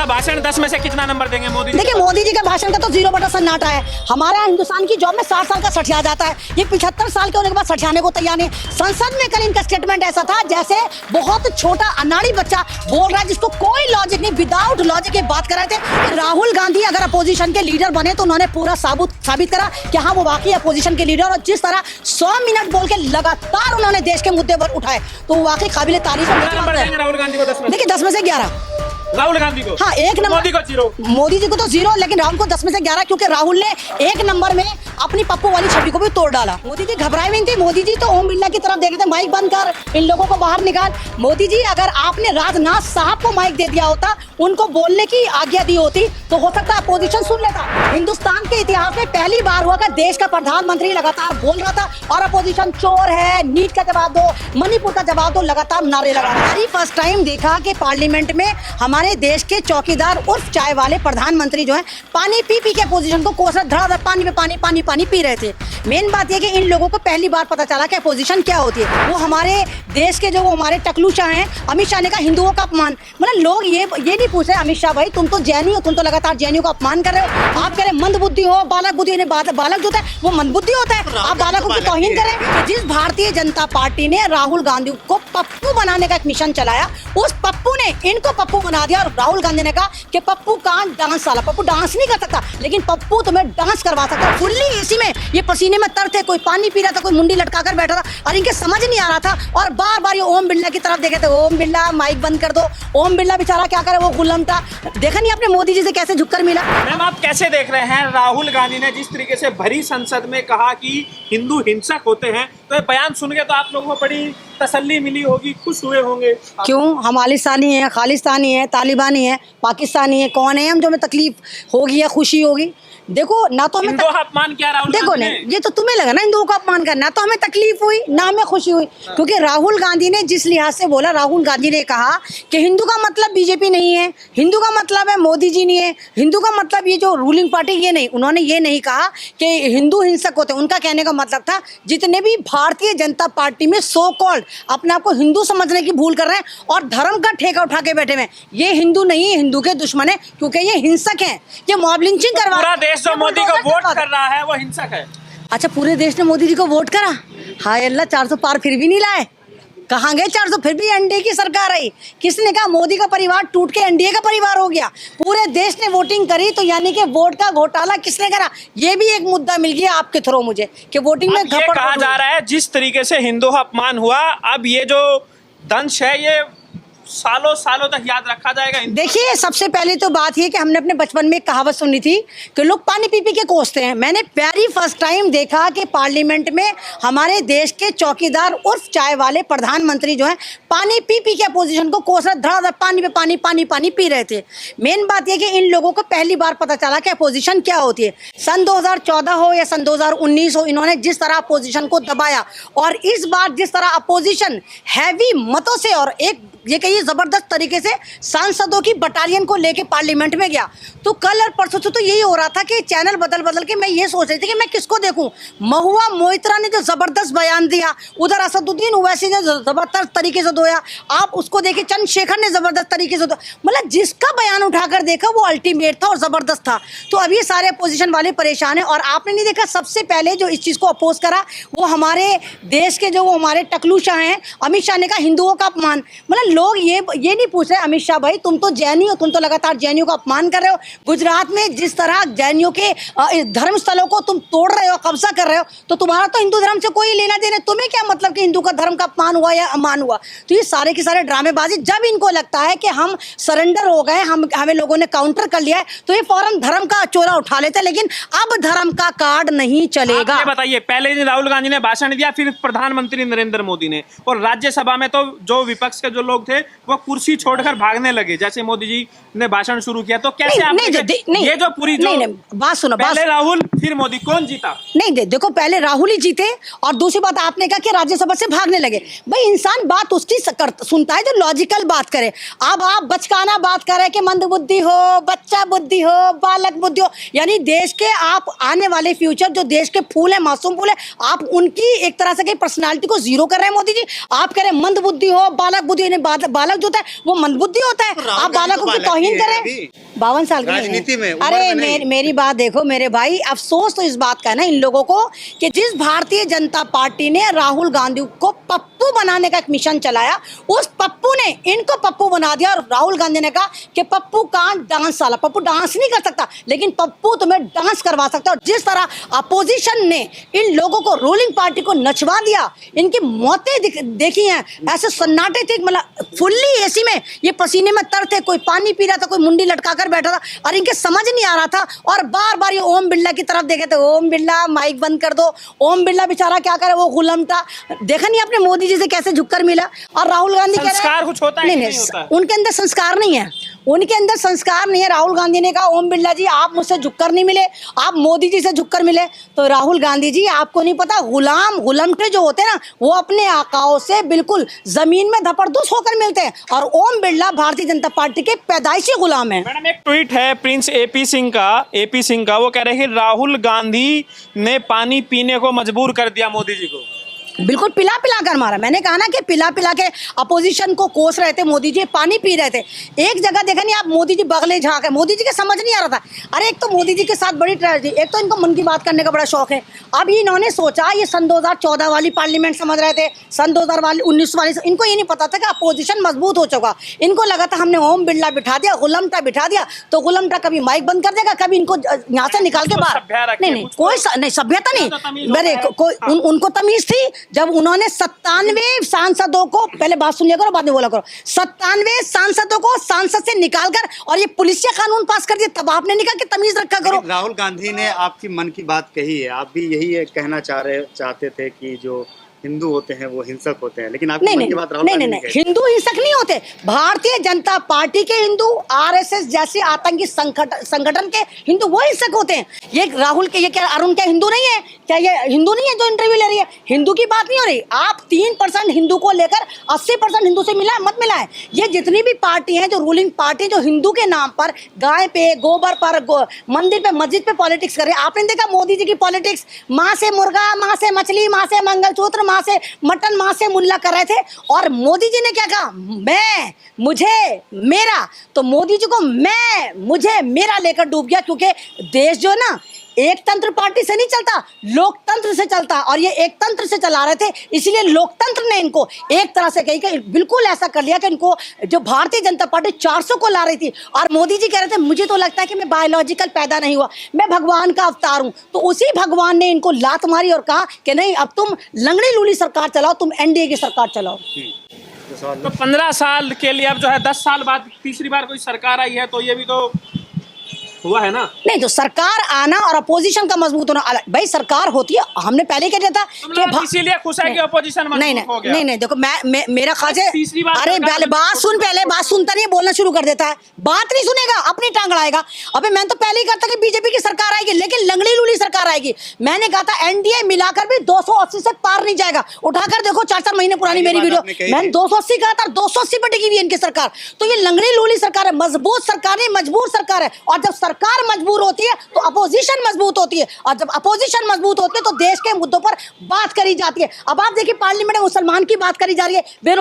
का भाषण 10 में से कितना नंबर देंगे मोदी जी? देखिए मोदी जी के भाषण का तो 0 सन्नाटा है। हमारा हिंदुस्तान की जॉब में 60 साल का सठिया जाता है, ये 75 साल के होने के बाद सठियाने को तैयार नहीं। संसद में कल इनका स्टेटमेंट ऐसा था जैसे बहुत छोटा अनाड़ी बच्चा बोल रहा है जिसको कोई लॉजिक नहीं, विदाउट लॉजिक की बात कर रहे थे। राहुल गांधी अगर अपोजिशन के लीडर बने तो उन्होंने पूरा साबित करा कि हाँ वो वाकई अपोजिशन के लीडर, और जिस तरह 100 मिनट बोल के लगातार उन्होंने देश के मुद्दे पर उठाए तो वो वाकई काबिल तारीफ है। राहुल गांधी को 10 में? देखिए 10 में से 11 राहुल गांधी को, हाँ 1 नंबर, मोदी को 0, मोदी जी को तो 0, लेकिन राहुल को 10 में से 11 क्योंकि राहुल ने 1 नंबर में अपनी पप्पू वाली छवि को भी तोड़ डाला। मोदी जी घबराए हुए थे, मोदी जी तो ओम बिरला की तरफ देख रहे थे, माइक बंद कर, इन लोगों को बाहर निकाल। मोदी जी अगर आपने राजनाथ साहब को माइक दे दिया होता, उनको बोलने की आज्ञा दी होती तो हो सकता है अपोजिशन सुन लेता। हिंदुस्तान के इतिहास में पहली बार हुआ कि देश का प्रधानमंत्री लगातार बोल रहा था और अपोजिशन चोर है, नीट का जवाब दो, मणिपुर का जवाब दो, लगातार नारे लगा रहा था। फर्स्ट टाइम देखा कि पार्लियामेंट में हमारे देश के चौकीदार उर्फ चाय वाले प्रधानमंत्री जो है पानी पी के अपोजिशन को कोस धड़ा पानी पे पानी पानी पानी पी रहे थे। मेन बात यह कि इन लोगों को पहली बार पता चला कि अपोजिशन क्या होती है। वो हमारे देश के जो हमारे टकलू शाह हैं, अमित शाह ने कहा हिंदुओं का अपमान, मतलब लोग ये नहीं पूछ रहे अमित शाह भाई तुम तो जैनी हो, तुम तो लगातार जैनियों का अपमान कर रहे हो। आप कह रहे मंद बुद्धि हो, बालक बुद्धि, बालक जो होता है वो मंद बुद्धि होता है, आप बालकों की तौहीन करें। जिस भारतीय जनता पार्टी ने राहुल गांधी को पप्पू बनाने का एक मिशन चलाया, उस पप्पू ने इनको पप्पू बना दिया। और राहुल गांधी ने कहा कि पप्पू कांट डांस साला, पप्पू डांस नहीं कर सकता लेकिन पप्पू तुम्हें डांस करवा सकता। फुल्ली एसी में ये पसीने में तर थे, कोई पानी पी रहा था, कोई मुंडी लटका कर बैठा था और इनके समझ नहीं आ रहा था। और बार बार ये ओम बिरला की तरफ देखे थे, ओम बिरला माइक बंद कर दो। ओम बिरला बेचारा क्या करे, वो गुलाम था। देखा नहीं आपने मोदी जी से कैसे झुककर मिला। मैम आप कैसे देख रहे हैं राहुल गांधी ने जिस तरीके से भरी संसद में कहा कि हिंदू हिंसक होते हैं, तो ये बयान सुन के तो आप लोगों को बड़ी तसल्ली मिली होगी, खुश हुए होंगे। क्यों, हम खालिस्तानी हैं, खालिस्तानी है, तालिबानी है, पाकिस्तानी है, कौन है हम जो हमें तकलीफ होगी या खुशी होगी। देखो ना तो हमें अपमान किया राहुल, देखो नहीं ये तो तुम्हें लगा ना हिंदुओं का अपमान करना, तो हमें तकलीफ हुई ना हमें खुशी हुई, क्योंकि राहुल गांधी ने जिस लिहाज से बोला, राहुल गांधी ने कहा कि हिंदू का मतलब बीजेपी नहीं है, हिंदू का मतलब है मोदी जी नहीं है, हिंदू का मतलब ये जो रूलिंग पार्टी ये नहीं। उन्होंने ये नहीं कहा कि हिंदू हिंसक होते, उनका कहने का मतलब था जितने भी भारतीय जनता पार्टी में सो कॉल्ड अपने आप को हिंदू समझने की भूल कर रहे हैं और धर्म का ठेका उठा के बैठे हुए, ये हिंदू नहीं, हिंदू के दुश्मन है क्योंकि ये हिंसक है, ये मॉब लिंचिंग करवा। जो मोदी को वोट कर रहा है वो हिंसक है। अच्छा पूरे देश ने मोदी जी को वोट करा, हाय अल्लाह 400 पार फिर भी नहीं लाए, कहाँ गए 400, फिर भी एनडीए की सरकार आई। किसने कहा मोदी का परिवार टूट के एनडीए का परिवार हो गया, पूरे देश ने वोटिंग करी, तो यानी कि वोट का घोटाला किसने करा, ये भी एक मुद्दा मिल गया आपके थ्रू मुझे कि वोटिंग में कहा जा रहा है जिस तरीके से हिंदू अपमान हुआ, अब ये जो दंश है ये सालों सालों तक याद रखा जाएगा। देखिए सबसे पहले तो बात ये कि हमने अपने बचपन में एक कहावत सुनी थी कि लोग पानी पी के कोसते हैं। मैंने प्यारी फर्स्ट टाइम देखा कि पार्लियामेंट में हमारे देश के चौकीदार उर्फ चाय वाले प्रधानमंत्री जो हैं पानी पी के अपोजिशन को कोस रहे, धड़ा पानी पे पानी पानी पानी पी रहे थे। मेन बात यह कि इन लोगों को पहली बार पता चला कि अपोजिशन क्या होती है। सन 2014 हो या सन 2019 हो, इन्होंने जिस तरह अपोजिशन को दबाया और इस बार जिस तरह अपोजिशन हैवी मतों से और एक ये कहिए जबरदस्त तरीके से सांसदों की बटालियन को लेके पार्लियामेंट में गया, तो कल और परसों से तो यही हो रहा था कि चैनल बदल बदल के मैं ये सोच रही थी कि मैं किसको देखूं। महुआ मोइत्रा ने जो जबरदस्त बयान दिया, उधर असदुद्दीन ओवैसी ने जबरदस्त तरीके से दोया, आप उसको देखिए चंद्रशेखर ने जबरदस्त तरीके से, मतलब जिसका बयान उठाकर देखा वो अल्टीमेट था और जबरदस्त था। तो अब ये सारे अपोजिशन वाले परेशान है। और आपने नहीं देखा सबसे पहले जो इस चीज़ को अपोज करा वो हमारे देश के जो वो हमारे टकलू शाह हैं, अमित शाह ने कहा हिंदुओं का अपमान, मतलब लोग ये नहीं पूछ रहे अमित शाह भाई तुम तो जैनी हो, तुम तो लगातार जैनियों का अपमान कर रहे हो। गुजरात में जिस तरह जैनियों के धर्म स्थलों को तुम तोड़ रहे हो, कब्जा कर रहे हो, तो तुम्हारा तो हिंदू धर्म से कोई लेना देना, तुम्हें क्या मतलब कि हिंदू का धर्म का अपमान हुआ या अमान हुआ। तो ये सारे के सारे ड्रामेबाजी, जब इनको लगता है कि हम सरेंडर हो गए, हमें लोगों ने काउंटर कर लिया है, तो ये फौरन धर्म का चोरा उठा लेते हैं। लेकिन अब धर्म का कार्ड नहीं चलेगा। ये बताइए, पहले दिन राहुल गांधी ने भाषण दिया, फिर प्रधानमंत्री नरेंद्र मोदी ने, और राज्यसभा में तो जो विपक्ष के जो लोग थे वो कुर्सी छोड़कर भागने लगे जैसे मोदी जी ने भाषण शुरू किया। तो कैसे ये जो पूरी बात सुनो, पहले राहुल फिर मोदी, कौन जीता? नहीं देखो पहले राहुल ही जीते, और दूसरी बात आपने कहा कि राज्यसभा से भागने लगे। भाई इंसान बात उसकी सुनता है जो लॉजिकल बात करे। अब आप बचकाना बात कर रहे हैं कि मंदबुद्धि बुद्धि हो, बच्चा बुद्धि हो, बालक बुद्धि हो, यानी देश के आप आने वाले फ्यूचर जो देश के फूल है, मासूम फूल है, आप उनकी एक तरह से पर्सनालिटी को जीरो कर रहे हैं मोदी जी। आप कह रहे हैं मंद बुद्धि हो, बालक बुद्धि, बालक जो होता है वो मंद बुद्धि होता है, आप बालकों की तौहीन करें। 52 साल की राजनीति में अरे मेरी बात देखो मेरे भाई, अफसोस तो इस बात का है ना इन लोगों को कि जिस भारतीय जनता पार्टी ने राहुल गांधी को पप्पू बनाने का एक मिशन चलाया, उस पप्पू ने इनको पप्पू बना दिया। और राहुल गांधी ने कहा कि पप्पू कांट डांस साला, पप्पू डांस नहीं कर सकता लेकिन पप्पू तुम्हें डांस करवा सकता है। और जिस तरह अपोजिशन ने इन लोगों को, रूलिंग पार्टी को नचवा दिया, इनकी मौतें देखी हैं, ऐसे सन्नाटे थे, मतलब फुल्ली एसी में ये पसीने में तर थे, कोई पानी पी रहा था, कोई मुंडी लटका कर बैठा था और इनके समझ नहीं आ रहा था। और बार बार ये ओम बिरला की तरफ देखे थे, ओम बिरला माइक बंद कर दो। ओम बिरला बेचारा क्या करे, वो गुलाम था, देखा नहीं आपने मोदी जी से कैसे झुककर मिला। और राहुल गांधी कह रहे हैं संस्कार कुछ होता है नहीं, कि नहीं, नहीं होता है? उनके अंदर संस्कार नहीं है, उनके अंदर संस्कार नहीं है। राहुल गांधी ने कहा ओम बिरला जी आप मुझसे झुककर नहीं मिले, आप मोदी जी से झुककर मिले। तो राहुल गांधी जी आपको नहीं पता, गुलामटे जो होते हैं ना वो अपने आकाओं से बिल्कुल जमीन में धपड़धुस होकर मिलते हैं। और ओम बिरला भारतीय जनता पार्टी के पैदाइशी गुलाम है। मैडम एक ट्वीट है प्रिंस एपी सिंह का, वो कह रहे हैं राहुल गांधी ने पानी पीने को मजबूर कर दिया मोदी जी को। बिल्कुल पिला पिला कर मारा। मैंने कहा ना कि पिला पिला के अपोजिशन को कोस रहे थे, मोदी जी पानी पी रहे थे। एक जगह देखा नहीं आप, मोदी जी बगले झांक है, मोदी जी के समझ नहीं आ रहा था। अरे एक तो मोदी जी के साथ बड़ी ट्रेजेडी, एक तो इनको मन की बात करने का बड़ा शौक है। अब इन्होंने सोचा ये सन 2014 वाली पार्लियामेंट समझ रहे थे, सन 2019 वाली, इनको ये नहीं पता था कि अपोजिशन मजबूत हो चुका। इनको लगा था हमने ओम बिरला बिठा दिया, गुलामटा बिठा दिया तो गुलामटा कभी माइक बंद कर देगा, कभी इनको यहाँ से निकाल के बाहर। नहीं, कोई नहीं, सभ्यता नहीं, मेरे उनको तमीज थी। जब उन्होंने 97 सांसदों को, पहले बात सुनिए करो बाद में बोला करो, 97 सांसदों को सांसद से निकालकर और ये पुलिसिया कानून पास कर दिया, तब आपने नहीं कहा कि तमीज रखा करो। राहुल गांधी ने आपकी मन की बात कही है, आप भी यही कहना चाहते थे कि जो हिंदू होते हैं वो हिंसक होते हैं, लेकिन आपकी मन की बात राहुल गांधी ने कही। हिंदू हिंसक नहीं होते। भारतीय जनता पार्टी के हिंदू, आरएसएस जैसे आतंकी संगठन के हिंदू वो हिंसक होते हैं। ये राहुल के, ये क्या अरुण क्या हिंदू नहीं है क्या? ये हिंदू नहीं है जो इंटरव्यू ले रही है? हिंदू की बात नहीं हो रही। आप 3% हिंदू को लेकर 80% हिंदू से मिला मत मिलाए। ये जितनी भी पार्टी है, जो रूलिंग पार्टी, जो हिंदू के नाम पर गाय पे, गोबर पर, मंदिर पे, मस्जिद पे पॉलिटिक्स करे। आपने देखा मोदी जी की पॉलिटिक्स, माँ से मुर्गा, माँ से मछली, माँ से मंगलसूत्र, माँ से मटन, माँ से मुल्ला कर रहे थे। और मोदी जी ने क्या कहा? मैं, मुझे, मेरा। तो मोदी जी को मैं, मुझे, मेरा लेकर डूब गया, क्योंकि देश जो है ना एक तंत्र पार्टी से नहीं चलता, लोकतंत्र से चलता। और ये एक तंत्र से चला रहे थे, इसलिए लोकतंत्र ने इनको एक तरह से कही कि बिल्कुल ऐसा कर लिया कि इनको, जो भारतीय जनता पार्टी 400 को ला रही थी, और मोदी जी कह रहे थे मुझे तो लगता है कि मैं बायोलॉजिकल पैदा नहीं हुआ, मैं भगवान का अवतार हूं। तो उसी भगवान ने इनको लात मारी और कहा कि नहीं, अब तुम लंगड़ी लूली सरकार चलाओ, तुम एनडीए की सरकार चलाओ। तो 15 साल के लिए अब जो है 10 साल बाद तीसरी बार कोई सरकार आई है, तो ये भी तो हुआ है ना। नहीं तो सरकार आना और अपोजिशन का मजबूत होना अलग। भाई सरकार होती है, हमने पहले कह दिया था कि इसीलिए खुश है कि अपोजिशन मजबूत हो गया। नहीं देखो मेरा ख्याल है तीसरी बार, अरे पहले बात सुन, पहले बात सुनता नहीं, बोलना शुरू कर देता है, बात नहीं सुनेगा, अपनी टांग अड़ाएगा। अबे मैं तो पहले ही कहता कि बीजेपी की सरकार आएगी, लेकिन लंगड़ी लूली सरकार आएगी। मैंने कहा था एनडीए मिलाकर भी 280 से पार नहीं जाएगा। उठाकर देखो 4-4 महीने पुरानी मेरी वीडियो, मैंने 280 कहा था, 280 पर टिकी हुई इनकी सरकार। तो ये लंगड़ी लूली सरकार है, मजबूत सरकार नहीं, मजबूर सरकार है। और जब सरकार मजबूर होती है तो अपोजिशन मजबूत होती है, और जब अपोजिशन मजबूत होती है तो देश के मुद्दों पर बात करी जाती है। अब आप देखिए पार्लियामेंट में मुसलमान की बात करी जा रही है,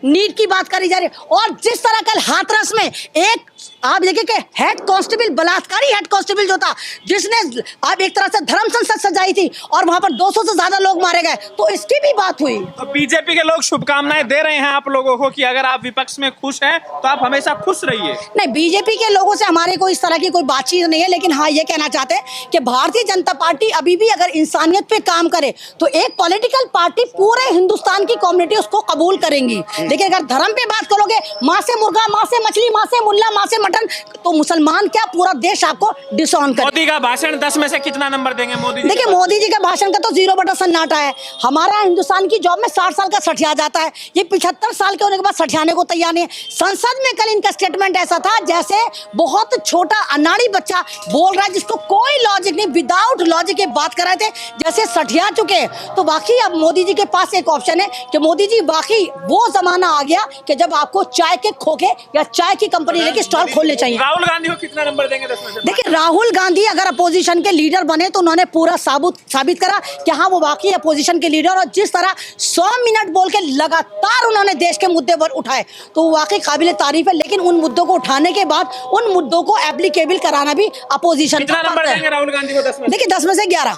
नीट की बात करी जा रही है। और जिस तरह कल हाथरस में एक आप देखिए कि हेड कांस्टेबल, बलात्कारी हेड कांस्टेबल जो था, जिसने आप एक तरह से धर्म संसद सजाई थी और वहां पर 200 से ज्यादा लोग मारे गए, तो इसकी भी बात हुई। तो बीजेपी के लोग शुभकामनाएं दे रहे हैं आप लोगों को कि अगर आप विपक्ष में खुश हैं तो आप हमेशा खुश रहिए। नहीं, बीजेपी के लोगों से हमारे कोई इस तरह की कोई बातचीत नहीं है, लेकिन हाँ ये कहना चाहते हैं कि भारतीय जनता पार्टी अभी भी अगर इंसानियत पे काम करे तो एक पॉलिटिकल पार्टी पूरे हिंदुस्तान की कम्युनिटी उसको कबूल करेंगी। लेकिन अगर धर्म पे बात करोगे, माँ से मुर्गा, माँ से मछली, माँ से मुल्ला, माँ से मटन, तो मुसलमान क्या पूरा देश आपको डिसऑन करे। मोदी का भाषण 10 में से कितना नंबर देंगे मोदी जी? देखिए मोदी जी के भाषण का तो 0 सन्नाटा है। हमारा हिंदुस्तान की जॉब में 60 साल का सठिया जाता है, ये 75 साल के होने के बाद सठियाने को तैयार नहीं है। संसद में कल इनका स्टेटमेंट ऐसा था जैसे बहुत छोटा अनाड़ी बच्चा बोल रहा है जिसको कोई लॉजिक नहीं, विदाउट लॉजिक के बात कर रहे थे, जैसे सठिया चुके। तो वाकई अब मोदी जी के पास एक ऑप्शन है कि मोदी जी वाकई वो जमाना आ गया कि जब आपको चाय के खोखे या चाय की कंपनी लेके सवाल खोलने चाहिए। राहुल गांधी को कितना नंबर देंगे 10 में से? देखिए, राहुल गांधी अगर अपोजिशन के लीडर बने तो उन्होंने पूरा साबित करा कि हाँ वो वाकई अपोजिशन के लीडर, और जिस तरह 100 मिनट बोल के लगातार उन्होंने देश के मुद्दे पर उठाए तो वो वाकई काबिल तारीफ है। लेकिन उन मुद्दों को उठाने के बाद उन मुद्दों को एप्लीकेबल कराना भी अपोजिशन का कितना नंबर फर्ज देंगे है। राहुल गांधी को 10 में से? देखिए 10 में से 11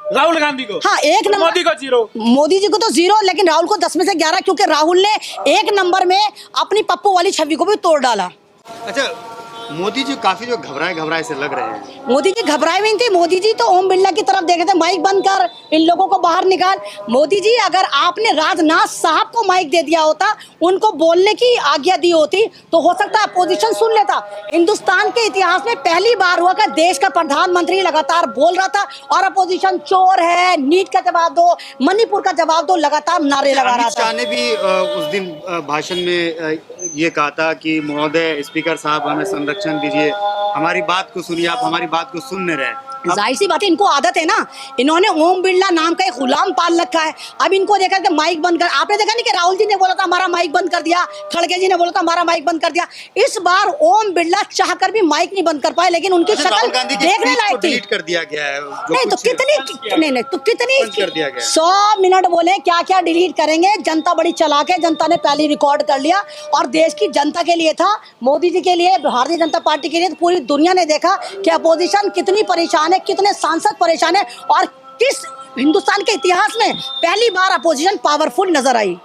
राहुल गांधी को, हाँ, 1 नंबर। मोदी को 0। मोदी जी को तो 0, लेकिन राहुल को 10 में से 11, क्योंकि राहुल ने 1 नंबर में अपनी पप्पू वाली छवि को भी तोड़ डाला। अच्छा, मोदी जी काफी जो घबराए से लग रहे हैं। मोदी जी घबराए हुए थे। मोदी जी तो ओम बिरला की तरफ देखे थे, माइक बंद कर, इन लोगों को बाहर निकाल। मोदी जी अगर आपने राजनाथ साहब को माइक दे दिया होता, उनको बोलने की आज्ञा दी होती, तो हो सकता है अपोजिशन सुन लेता। हिंदुस्तान के इतिहास में पहली बार हुआ कि देश का प्रधानमंत्री लगातार बोल रहा था और अपोजिशन चोर है, नीट का जवाब दो, मणिपुर का जवाब दो, लगातार नारे लगा रहा अमित था। शाह ने भी उस दिन भाषण में ये कहा था कि महोदय स्पीकर साहब हमें संरक्षण दीजिए, हमारी बात को सुनिए, आप हमारी बात को सुन नहीं रहे। जाहिर सी बात है, इनको आदत है ना, इन्होंने ओम बिरला नाम का एक गुलाम पाल रखा है। अब इनको देखा कि माइक बंद कर, आपने देखा नहीं कि राहुल जी ने बोला था हमारा माइक बंद कर दिया, खड़गे जी ने बोला था हमारा माइक बंद कर दिया। इस बार ओम बिरला चाहकर भी माइक नहीं बंद कर पाए, लेकिन उनकी शक्ल देखने लायक थी। डिलीट कर दिया गया है। नहीं तो कितनी, नहीं तो कितनी कर दिया गया। 100 मिनट बोले क्या क्या डिलीट करेंगे। जनता बड़ी चालाक है, जनता ने पहले रिकॉर्ड कर लिया, और देश की जनता के लिए था, मोदी जी के लिए, भारतीय जनता पार्टी के लिए। तो पूरी दुनिया ने देखा कि अपोजिशन कितनी परेशान है, कितने सांसद परेशान है, और किस हिंदुस्तान के इतिहास में पहली बार अपोजिशन पावरफुल नजर आई।